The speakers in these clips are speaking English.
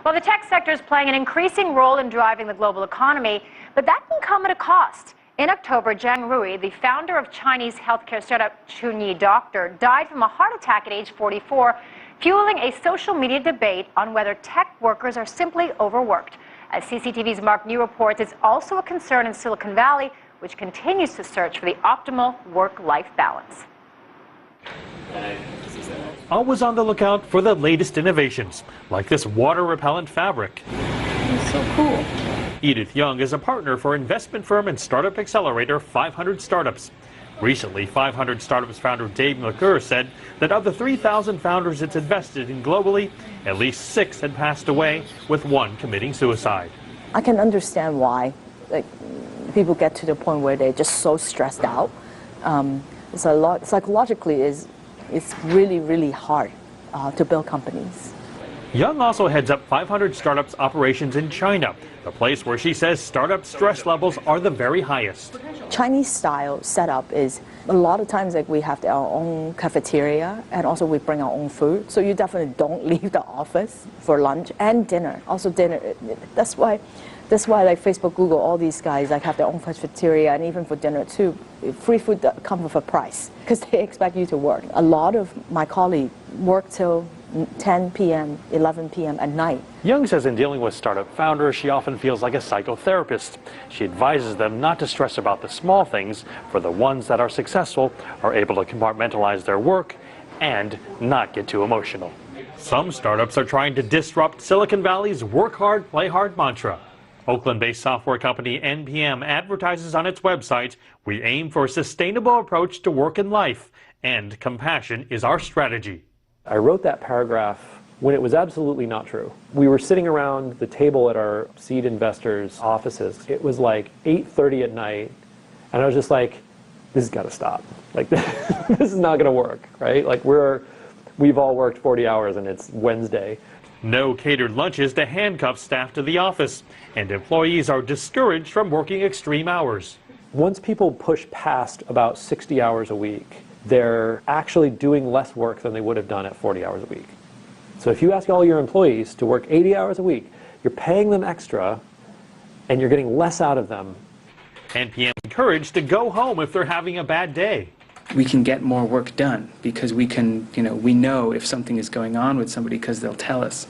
Well, the tech sector is playing an increasing role in driving the global economy, but that can come at a cost. In October, Zhang Rui, the founder of Chinese healthcare startup Chunyi Doctor, died from a heart attack at age 44, fueling a social media debate on whether tech workers are simply overworked. As CCTV's Mark New reports, it's also a concern in Silicon Valley, which continues to search for the optimal work-life balance. Always on the lookout for the latest innovations, like this water-repellent fabric. It's so cool. Edith Young is a partner for investment firm and startup accelerator 500 Startups. Recently, 500 Startups founder Dave McClure said that of the 3,000 founders it's invested in globally, at least 6 had passed away, with 1 committing suicide. I can understand why people get to the point where they're just so stressed out. It's a lot psychologically. It's really, really hard to build companies. Young also heads up 500 Startups operations in China, the place where she says startup stress levels are the very highest. Chinese style setup is a lot of times we have our own cafeteria, and also we bring our own food. So you definitely don't leave the office for lunch and dinner. Also dinner. That's why like Facebook, Google, all these guys have their own cafeteria, and even for dinner too. Free food comes with a price because they expect you to work. A lot of my colleagues work till 10 p.m., 11 p.m. at night. Young says in dealing with startup founders, she often feels like a psychotherapist. She advises them not to stress about the small things, for the ones that are successful are able to compartmentalize their work and not get too emotional. Some startups are trying to disrupt Silicon Valley's work hard, play hard mantra. Oakland-based software company NPM advertises on its website, "We aim for a sustainable approach to work and life, and compassion is our strategy." I wrote that paragraph when it was absolutely not true. We were sitting around the table at our seed investors' offices. It was like 8:30 at night, and I was just like, this has got to stop. Like, this is not going to work, right? Like, we've all worked 40 hours and it's Wednesday. No catered lunches to handcuff staff to the office, and employees are discouraged from working extreme hours. Once people push past about 60 hours a week, they're actually doing less work than they would have done at 40 hours a week. So if you ask all your employees to work 80 hours a week, you're paying them extra and you're getting less out of them. NPM encouraged to go home if they're having a bad day. We can get more work done because we can, we know if something is going on with somebody because they'll tell us.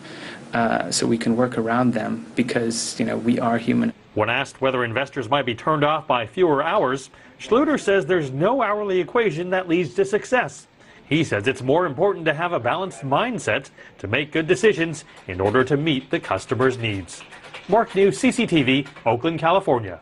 So we can work around them because, we are human. When asked whether investors might be turned off by fewer hours, Schluter says there's no hourly equation that leads to success. He says it's more important to have a balanced mindset to make good decisions in order to meet the customer's needs. Mark New, CCTV, Oakland, California.